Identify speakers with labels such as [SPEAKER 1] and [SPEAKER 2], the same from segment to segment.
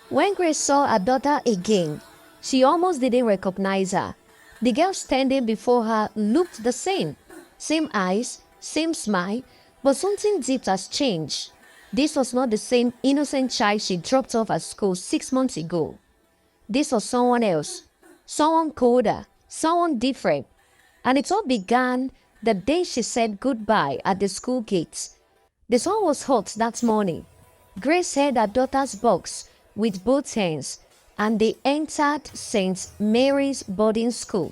[SPEAKER 1] When Grace saw her daughter again, she almost didn't recognize her. The girl standing before her looked the same. Same eyes, same smile, but something deep has changed. This was not the same innocent child she dropped off at school 6 months ago. This was someone else, someone colder, someone different. And it all began the day she said goodbye at the school gates. The sun was hot that morning. Grace held her daughter's box with both hands, and they entered St. Mary's boarding school.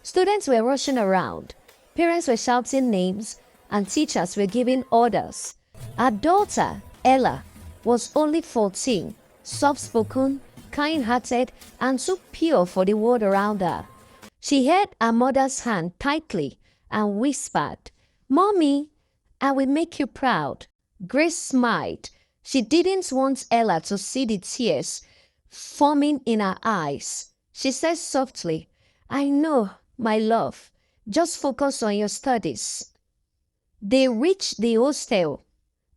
[SPEAKER 1] Students were rushing around, parents were shouting names, and teachers were giving orders. Her daughter, Ella, was only 14, soft-spoken, kind-hearted, and too pure for the world around her. She held her mother's hand tightly and whispered, "Mommy, I will make you proud." Grace smiled. She didn't want Ella to see the tears forming in her eyes. She said softly, "I know, my love. Just focus on your studies." They reached the hostel.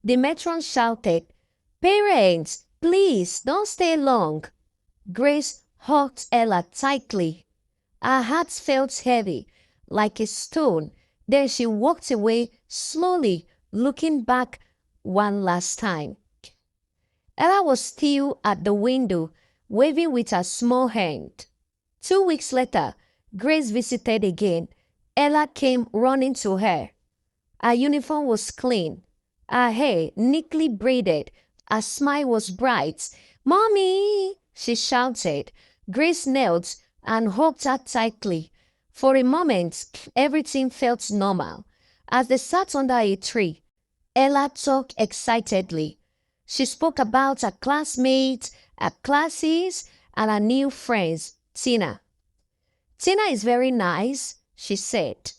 [SPEAKER 1] The matron shouted, "Parents, please don't stay long." Grace hugged Ella tightly. Her heart felt heavy, like a stone. Then she walked away slowly, looking back one last time. Ella was still at the window, waving with her small hand. 2 weeks later, Grace visited again. Ella came running to her. Her uniform was clean, her hair neatly braided, her smile was bright. "Mommy!" she shouted. Grace knelt and hugged her tightly. For a moment, everything felt normal. As they sat under a tree, Ella talked excitedly. She spoke about her classmates, her classes, and her new friends, Tina. "Tina is very nice," she said.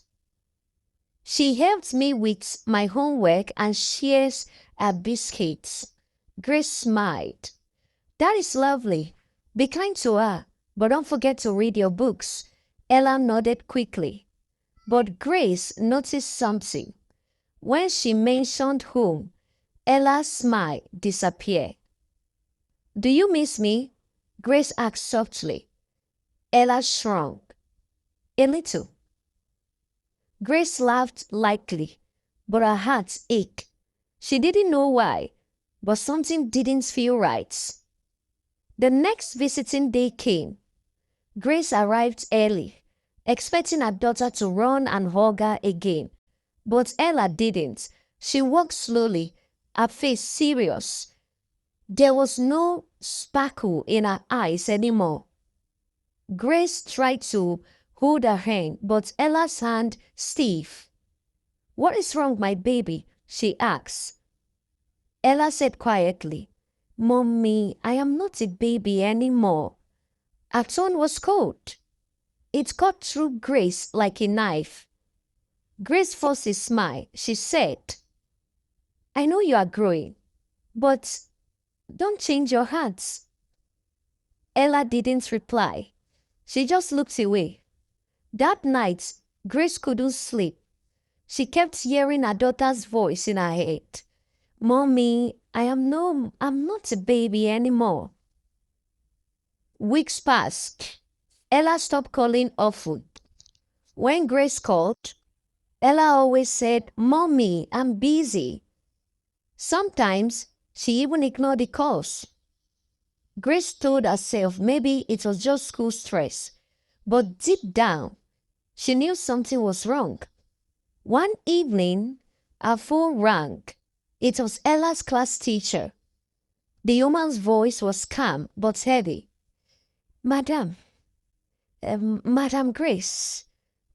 [SPEAKER 1] "She helps me with my homework and shares her biscuits." Grace smiled. "That is lovely. Be kind to her, but don't forget to read your books." Ella nodded quickly. But Grace noticed something. When she mentioned home, Ella's smile disappeared. "Do you miss me?" Grace asked softly. Ella shrunk. "A little." Grace laughed lightly, but her heart ached. She didn't know why, but something didn't feel right. The next visiting day came. Grace arrived early, expecting her daughter to run and hug her again. But Ella didn't. She walked slowly, her face serious. There was no sparkle in her eyes anymore. Grace tried to hold her hand, but Ella's hand stiff. "What is wrong, my baby?" she asked. Ella said quietly, "Mommy, I am not a baby anymore." Her tone was cold. It cut through Grace like a knife. Grace forced a smile. She said, "I know you are growing, but don't change your hearts." Ella didn't reply. She just looked away. That night, Grace couldn't sleep. She kept hearing her daughter's voice in her head. "Mommy, I'm not a baby anymore." Weeks passed. Ella stopped calling often. When Grace called, Ella always said, "Mommy, I'm busy." Sometimes she even ignored the calls. Grace told herself maybe it was just school stress, but deep down, she knew something was wrong. One evening, her phone rang. It was Ella's class teacher. The woman's voice was calm but heavy. Madam Grace,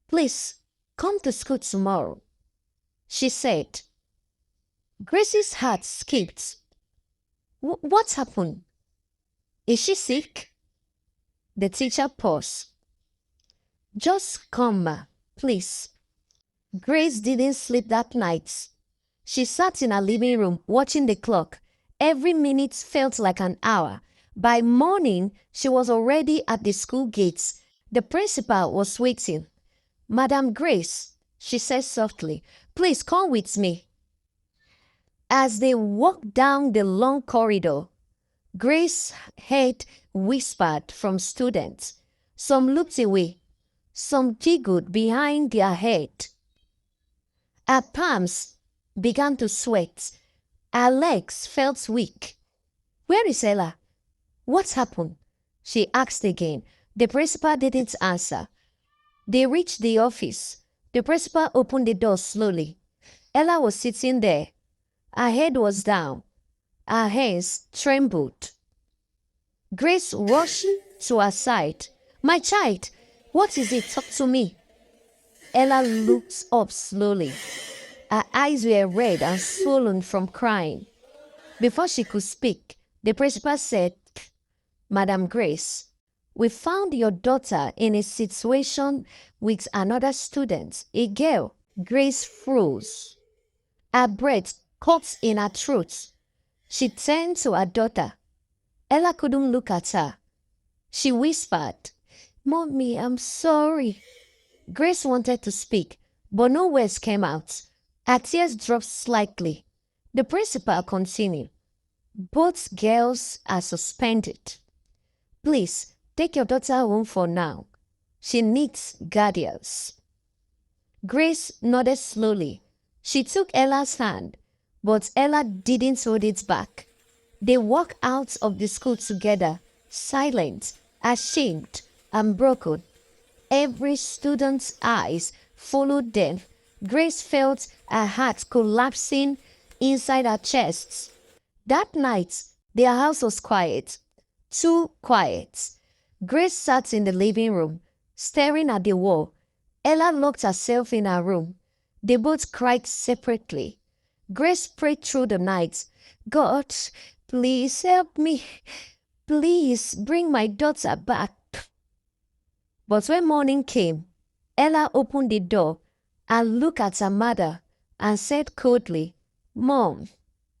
[SPEAKER 1] please come to school tomorrow," she said. Grace's heart skipped. What happened? Is she sick?" The teacher paused. "Just come, ma, please." Grace didn't sleep that night. She sat in her living room watching the clock. Every minute felt like an hour. By morning, she was already at the school gates. The principal was waiting. "Madam Grace," she said softly, "please come with me." As they walked down the long corridor, Grace heard whispered from students. Some looked away. Some giggled behind their head. Her palms began to sweat. Her legs felt weak. Where is Ella? What's happened? She asked again. The principal didn't answer. They reached the office. The principal opened the door slowly. Ella was sitting there. Her head was down. Her hands trembled. Grace rushed to her side. My child, what is it? Talk to me. Ella looked up slowly. Her eyes were red and swollen from crying. Before she could speak, the principal said, Madam Grace, we found your daughter in a situation with another student, a girl. Grace froze. Her breath caught in her throat. She turned to her daughter. Ella couldn't look at her. She whispered, Mommy, I'm sorry. Grace wanted to speak, but no words came out. Her tears dropped slightly. The principal continued, Both girls are suspended. Please, take your daughter home for now. She needs guardians. Grace nodded slowly. She took Ella's hand, but Ella didn't hold it back. They walked out of the school together, silent, ashamed, and broken. Every student's eyes followed them. Grace felt her heart collapsing inside her chest. That night, their house was quiet. Too quiet. Grace sat in the living room, staring at the wall. Ella locked herself in her room. They both cried separately. Grace prayed through the night. God, please help me. Please bring my daughter back. But when morning came, Ella opened the door and looked at her mother and said coldly, Mom,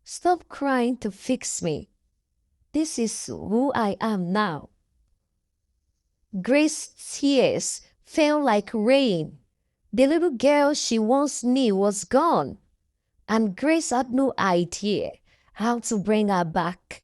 [SPEAKER 1] stop crying to fix me. This is who I am now. Grace's tears fell like rain. The little girl she once knew was gone, and Grace had no idea how to bring her back.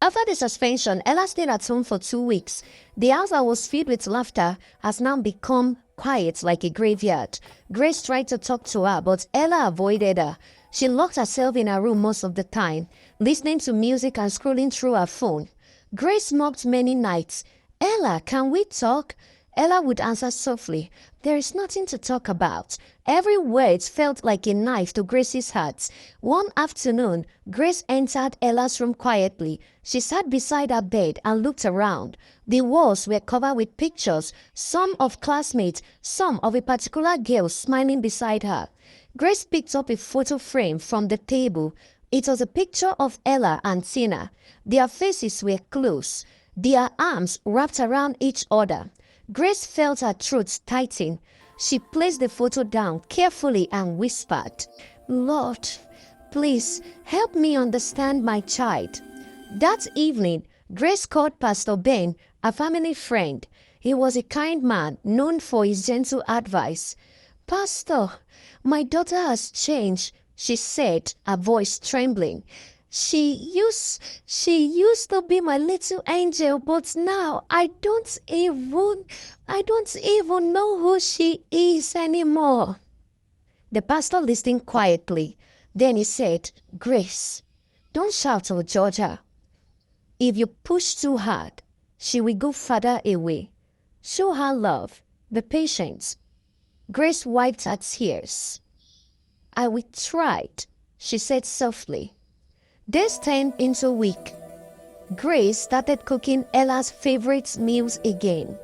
[SPEAKER 1] After the suspension, Ella stayed at home for 2 weeks. The house that was filled with laughter has now become quiet like a graveyard. Grace tried to talk to her, but Ella avoided her. She locked herself in her room most of the time, listening to music and scrolling through her phone. Grace mocked many nights. Ella, can we talk? Ella would answer softly, There is nothing to talk about. Every word felt like a knife to Grace's heart. One afternoon, Grace entered Ella's room quietly. She sat beside her bed and looked around. The walls were covered with pictures, some of classmates, some of a particular girl smiling beside her. Grace picked up a photo frame from the table. It was a picture of Ella and Tina. Their faces were close, their arms wrapped around each other. Grace felt her throat tighten. She placed the photo down carefully and whispered, Lord, please help me understand my child. That evening, Grace called Pastor Ben, a family friend. He was a kind man known for his gentle advice. Pastor, my daughter has changed, she said, her voice trembling. She used to be my little angel, but now I don't even know who she is anymore. The pastor listened quietly. Then he said, Grace, don't shout or judge her. If you push too hard, she will go further away. Show her love, be patient. Grace wiped her tears. I will try, she said softly. This turned into a week. Grace started cooking Ella's favorite meals again.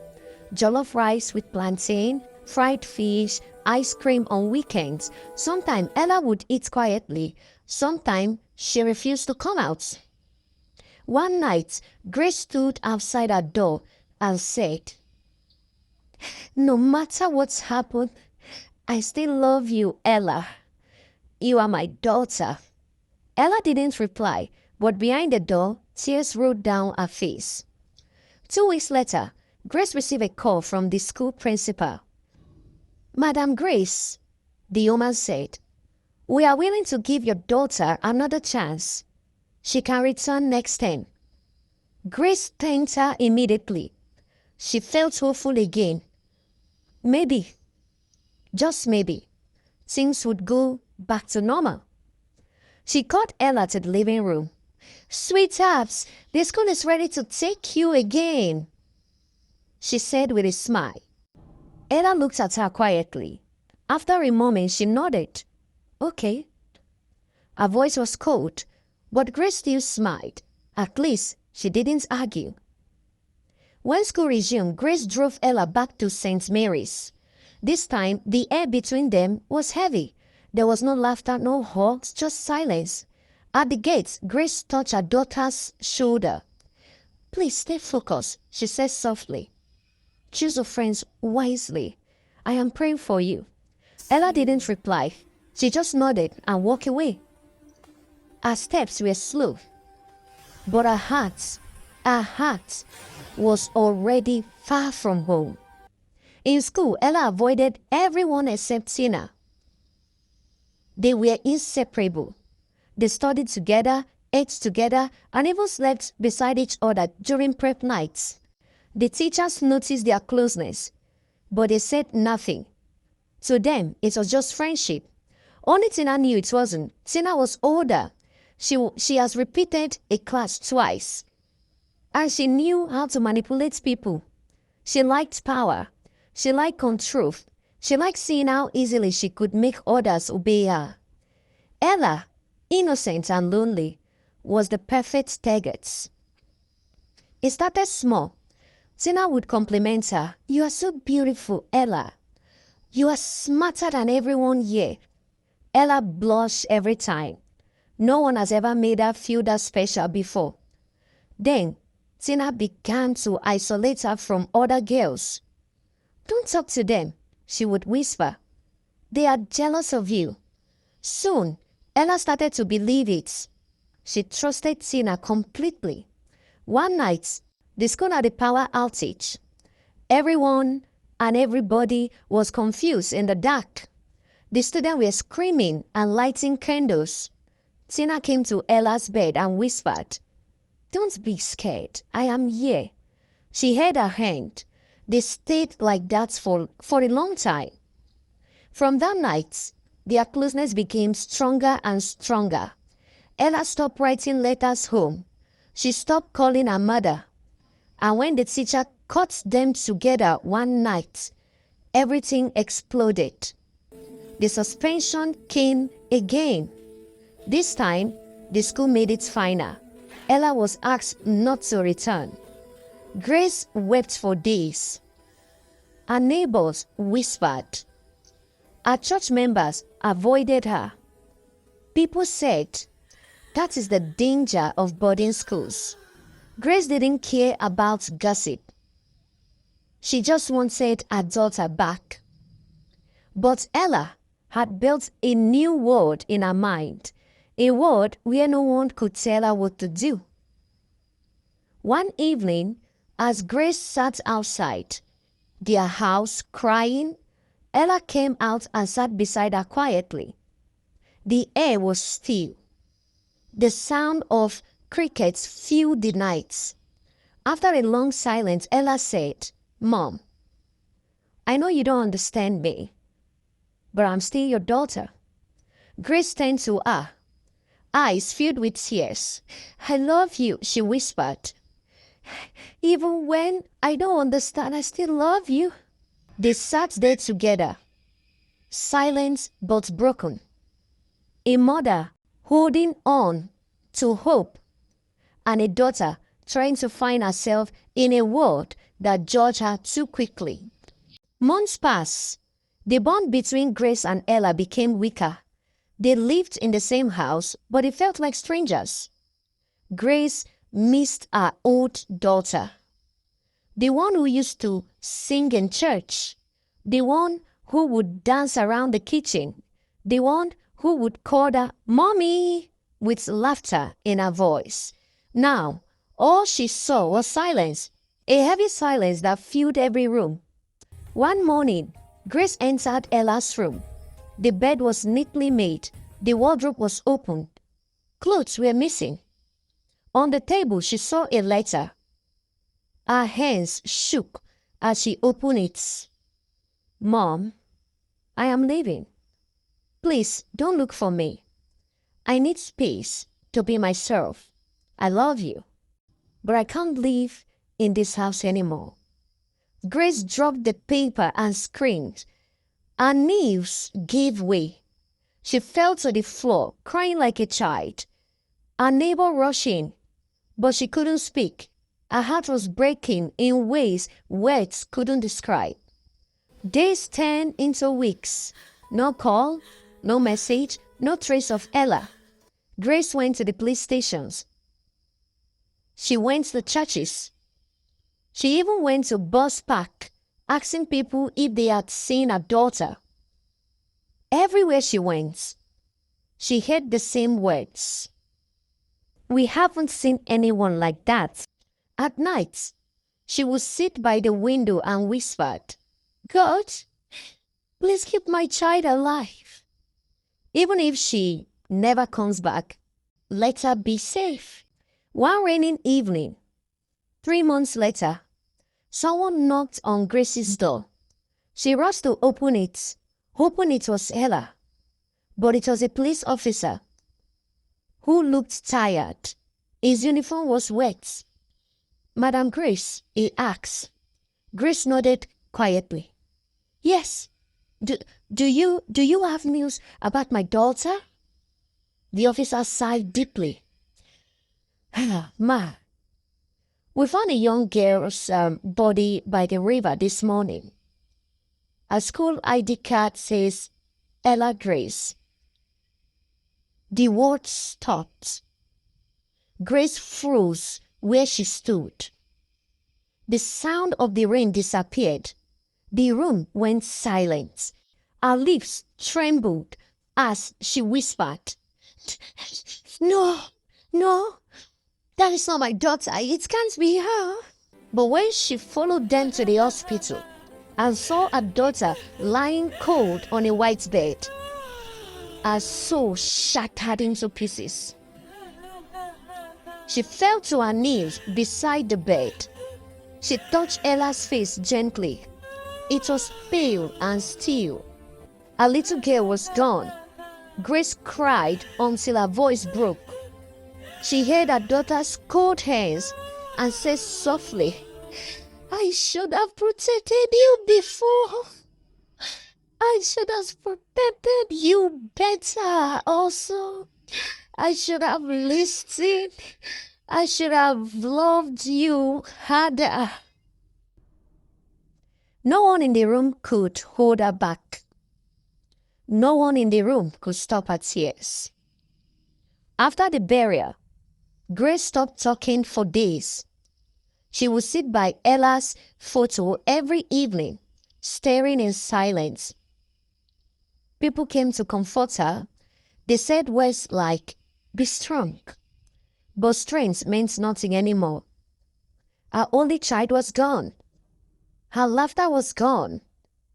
[SPEAKER 1] Jollof rice with plantain, fried fish, ice cream on weekends. Sometimes Ella would eat quietly. Sometimes she refused to come out. One night, Grace stood outside her door and said, No matter what's happened, I still love you, Ella. You are my daughter. Ella didn't reply, but behind the door, tears rolled down her face. 2 weeks later, Grace received a call from the school principal. Madam Grace, the woman said, we are willing to give your daughter another chance. She can return next term. Grace thanked her immediately. She felt hopeful again. Maybe, just maybe, things would go back to normal. She called Ella to the living room. "Sweethearts, the school is ready to take you again," she said with a smile. Ella looked at her quietly. After a moment, she nodded. "Okay." Her voice was cold, but Grace still smiled. At least she didn't argue. When school resumed, Grace drove Ella back to St. Mary's. This time, the air between them was heavy. There was no laughter, no hugs, just silence. At the gate, Grace touched her daughter's shoulder. "Please stay focused," she said softly. "Choose your friends wisely. I am praying for you." Ella didn't reply. She just nodded and walked away. Her steps were slow, but her heart was already far from home. In school, Ella avoided everyone except Tina. They were inseparable. They studied together, ate together, and even slept beside each other during prep nights. The teachers noticed their closeness, but they said nothing. To them, it was just friendship. Only Tina knew it wasn't. Tina was older. She has repeated a class twice. And she knew how to manipulate people. She liked power. She liked control. She liked seeing how easily she could make others obey her. Ella, innocent and lonely, was the perfect target. It started small. Tina would compliment her. "You are so beautiful, Ella. You are smarter than everyone here." Ella blushed every time. No one has ever made her feel that special before. Then, Tina began to isolate her from other girls. "Don't talk to them," she would whisper. "They are jealous of you." Soon, Ella started to believe it. She trusted Tina completely. One night, the school had a power outage. Everyone and everybody was confused in the dark. The students were screaming and lighting candles. Tina came to Ella's bed and whispered, "Don't be scared. I am here." She held her hand. They stayed like that for a long time. From that night, their closeness became stronger and stronger. Ella stopped writing letters home. She stopped calling her mother. And when the teacher caught them together one night, everything exploded. The suspension came again. This time, the school made it final. Ella was asked not to return. Grace wept for days. Her neighbors whispered. Her church members avoided her. People said, "That is the danger of boarding schools." Grace didn't care about gossip. She just wanted her daughter back. But Ella had built a new world in her mind, a world where no one could tell her what to do. One evening, as Grace sat outside their house crying, Ella came out and sat beside her quietly. The air was still. The sound of crickets filled the night. After a long silence, Ella said, "Mom, I know you don't understand me, but I'm still your daughter." Grace turned to her, eyes filled with tears. "I love you," she whispered. "Even when I don't understand, I still love you." They sat there together, silent but broken. A mother holding on to hope, and a daughter trying to find herself in a world that judged her too quickly. Months passed. The bond between Grace and Ella became weaker. They lived in the same house, but it felt like strangers. Grace missed her old daughter, the one who used to sing in church, the one who would dance around the kitchen, the one who would call her "Mommy" with laughter in her voice. Now, all she saw was silence, a heavy silence that filled every room. One morning, Grace entered Ella's room. The bed was neatly made. The wardrobe was open. Clothes were missing. On the table, she saw a letter. Her hands shook as she opened it. Mom, I am leaving. Please don't look for me. I need space to be myself. I love you, but I can't live in this house anymore. Grace dropped the paper and screamed. Her knees gave way. She fell to the floor, crying like a child. Her neighbor rushed in, but she couldn't speak. Her heart was breaking in ways words couldn't describe. Days turned into weeks. No call, no message, no trace of Ella. Grace went to the police stations. She went to churches. She even went to bus park, asking people if they had seen her daughter. Everywhere she went, she heard the same words. We haven't seen anyone like that. At night, she would sit by the window and whispered, God, please keep my child alive. Even if she never comes back, let her be safe. One rainy evening, 3 months later, someone knocked on Grace's door. She rushed to open it, hoping it was Ella, but it was a police officer who looked tired. His uniform was wet. Madam Grace, he asked. Grace nodded quietly. Yes. Do you have news about my daughter? The officer sighed deeply. Ma, we found a young girl's body by the river this morning. A school ID card says Ella Grace. The words stopped. Grace froze where she stood. The sound of the rain disappeared. The room went silent. Her lips trembled as she whispered, No, that is not my daughter. It can't be her. But when she followed them to the hospital and saw her daughter lying cold on a white bed, her soul shattered into pieces. She fell to her knees beside the bed. She touched Ella's face gently. It was pale and still. Her little girl was gone. Grace cried until her voice broke. She heard her daughter's cold hands and said softly, I should have protected you before. I should have protected you better also. I should have listened. I should have loved you harder. No one in the room could hold her back. No one in the room could stop her tears. After the burial, Grace stopped talking for days. She would sit by Ella's photo every evening, staring in silence. People came to comfort her. They said words like, be strong. But strength meant nothing anymore. Her only child was gone. Her laughter was gone.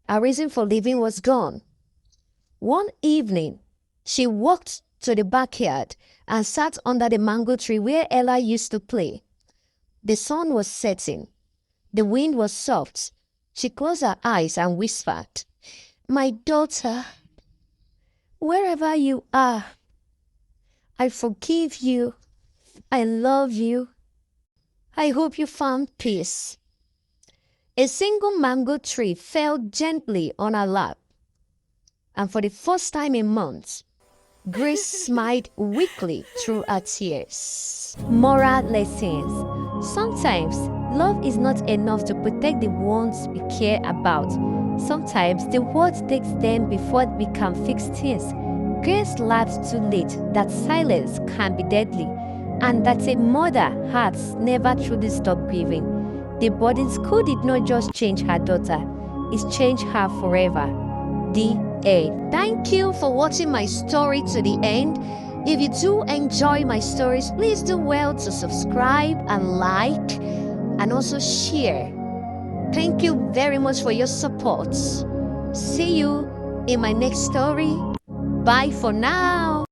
[SPEAKER 1] Her reason for living was gone. One evening, she walked to the backyard and sat under the mango tree where Ella used to play. The sun was setting. The wind was soft. She closed her eyes and whispered, My daughter, wherever you are, I forgive you. I love you. I hope you found peace. A single mango tree fell gently on her lap. And for the first time in months, Grace smiled weakly through her tears. Moral lessons. Sometimes, love is not enough to protect the ones we care about. Sometimes, the world takes them before we can fix things. Grace learned too late that silence can be deadly, and that a mother's heart never truly stopped grieving. The boarding school did not just change her daughter, it changed her forever. The end. Thank you for watching my story to the end. If you do enjoy my stories, please do well to subscribe and like and also share. Thank you very much for your support. See you in my next story. Bye for now.